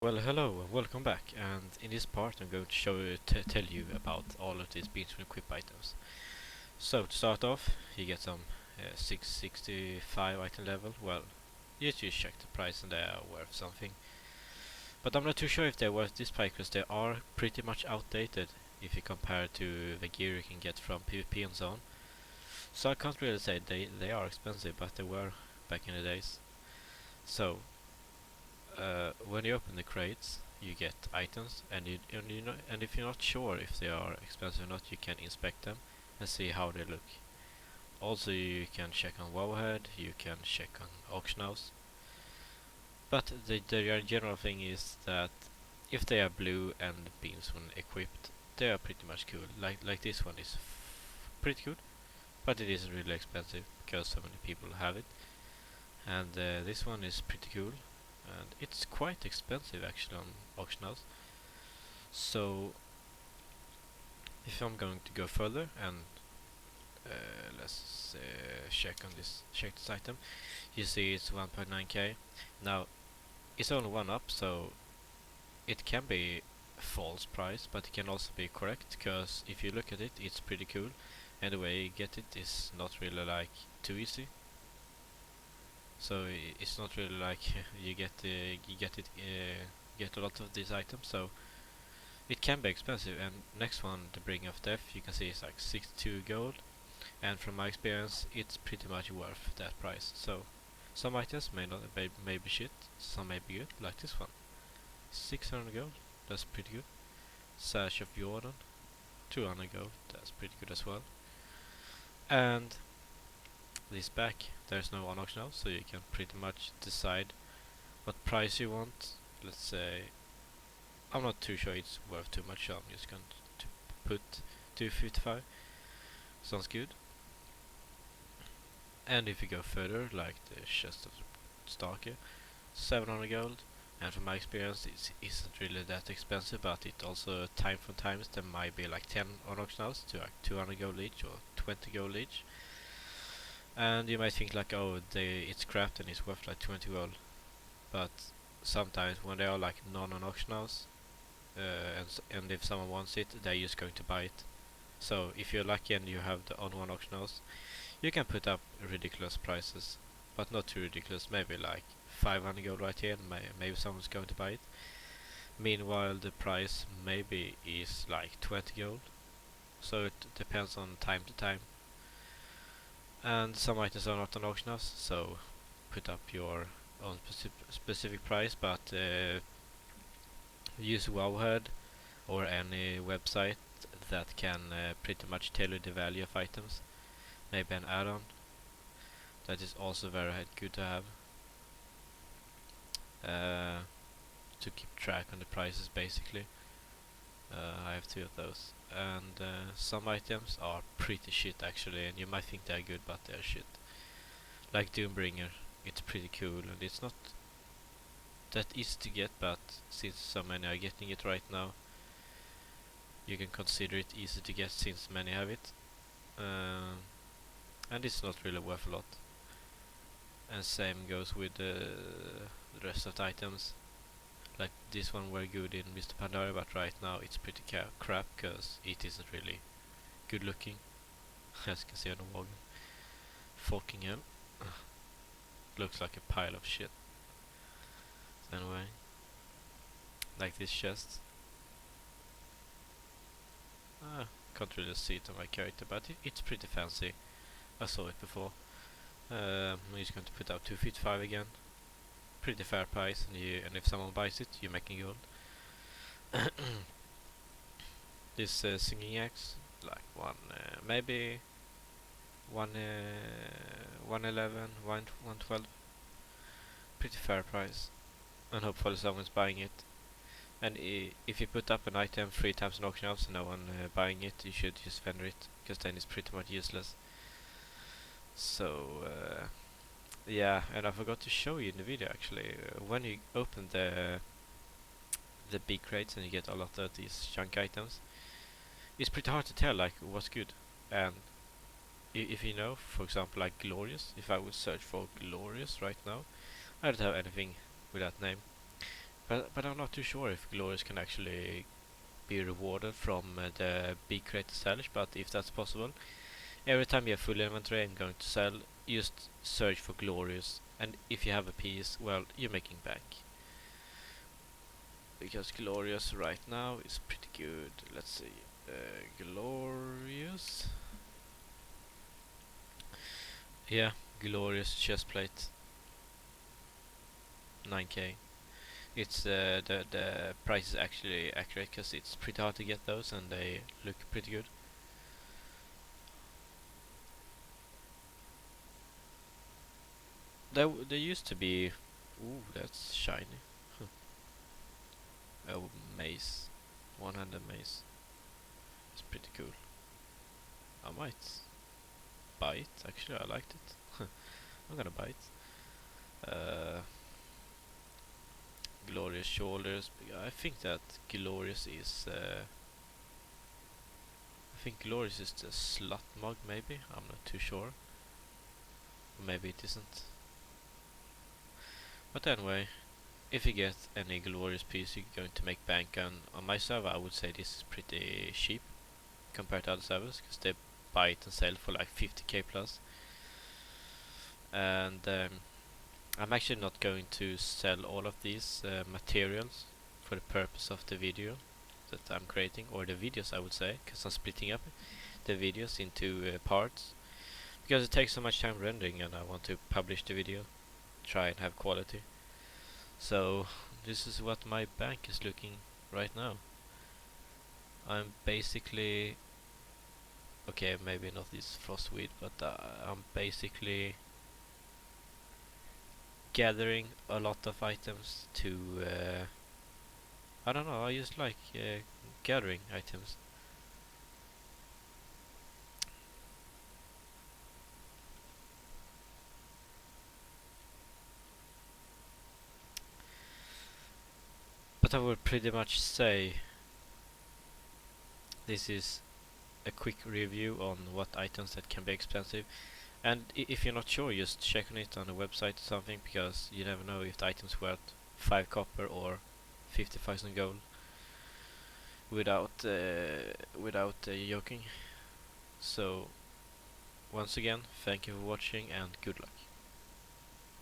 Well, hello and welcome back. And in this part, I'm going to tell you about all of these beans from equip items. So to start off, you get some 665 item level. Well, you just check the price and they are worth something. But I'm not too sure if they're worth this price because they are pretty much outdated if you compare to the gear you can get from PvP and so on. So I can't really say they are expensive, but they were back in the days. So when you open the crates, you get items, and and if you're not sure if they are expensive or not, you can inspect them and see how they look. Also, you can check on Wowhead, you can check on auction house. But the general thing is that if they are blue and beams when equipped, they are pretty much cool. Like this one is pretty good, but it isn't really expensive because so many people have it. And this one is pretty cool, and it's quite expensive actually on auction house. So if I'm going to go further and let's check this item, you see it's 1.9k. Now it's only one up, so it can be false price, but it can also be correct, because if you look at it, it's pretty cool, and the way you get it is not really like too easy. So it's not really like you get a lot of these items, so it can be expensive. And next one, the Bring of Death, you can see it's like 62 gold, and from my experience, it's pretty much worth that price. So some items may be shit, some may be good, like this one, 600 gold, that's pretty good. Sash of Jordan, 200 gold, that's pretty good as well. And this back, there's no on auction now, so you can pretty much decide what price you want. Let's say, I'm not too sure it's worth too much, so I'm just going to put 255. Sounds good. And if you go further, like the chest of Starker, 700 gold. And from my experience, it isn't really that expensive, but it also time from times there might be like 10 on auction house to like 200 gold each or 20 gold each. And you might think like, oh, it's crap and it's worth like 20 gold. But sometimes when they are like non on auction house, and if someone wants it, they're just going to buy it. So if you're lucky and you have the on one auction house, you can put up ridiculous prices, but not too ridiculous. Maybe like 500 gold right here, and maybe someone's going to buy it. Meanwhile, the price maybe is like 20 gold. So it depends on time to time. And some items are not on auction house, so put up your own specific price, but use Wowhead or any website that can pretty much tailor the value of items. Maybe an add-on that is also very good to have, to keep track on the prices basically. I have 2 of those, and some items are pretty shit actually, and you might think they're good, but they're shit. Like Doombringer, it's pretty cool, and it's not that easy to get, but since so many are getting it right now, you can consider it easy to get since many have it. And it's not really worth a lot. And same goes with the rest of the items. Like this one were good in Mr. Pandora, but right now it's pretty crap because it isn't really good looking. As you can see on the wall. Fucking hell. Looks like a pile of shit. Anyway, like this chest. Can't really see it on my character, but it's pretty fancy. I saw it before. I'm just going to put out 255 again. Pretty fair price, and if someone buys it, you're making gold. This singing axe, like maybe 111, 112. Pretty fair price, and hopefully someone's buying it. And if you put up an item 3 times in auction house and no one buying it, you should just vendor it, because then it's pretty much useless. So yeah, and I forgot to show you in the video actually, when you open the big crates and you get a lot of these junk items, it's pretty hard to tell like what's good. And if you know, for example, like Glorious, if I would search for Glorious right now, I don't have anything with that name. But I'm not too sure if Glorious can actually be rewarded from the big created Salvage, but if that's possible, every time you have full inventory and going to sell, just search for Glorious, and if you have a piece, well, you're making back. Because Glorious right now is pretty good. Let's see, Glorious. Yeah, Glorious chestplate, 9k. It's the price is actually accurate because it's pretty hard to get those, and they look pretty good. There used to be. Ooh, that's shiny. Oh, mace, one-handed mace. It's pretty cool. I might buy it. Actually, I liked it. I'm gonna buy it. Glorious shoulders. I think that Glorious is. I think Glorious is the slot mug. Maybe I'm not too sure. Or maybe it isn't. But anyway, if you get any Glorious piece, you're going to make bank on my server. I would say this is pretty cheap compared to other servers because they buy it and sell for like 50k plus. And I'm actually not going to sell all of these materials for the purpose of the video that I'm creating, or the videos I would say, because I'm splitting up the videos into parts because it takes so much time rendering and I want to publish the video, try and have quality. So this is what my bank is looking right now. I'm basically, okay, maybe not this frostweed, but I'm basically gathering a lot of items to I don't know, I just like gathering items. But I would pretty much say this is a quick review on what items that can be expensive. And if you're not sure, just check on it on the website or something, because you never know if the item's worth 5 copper or 50,000 gold without joking. So once again, thank you for watching and good luck.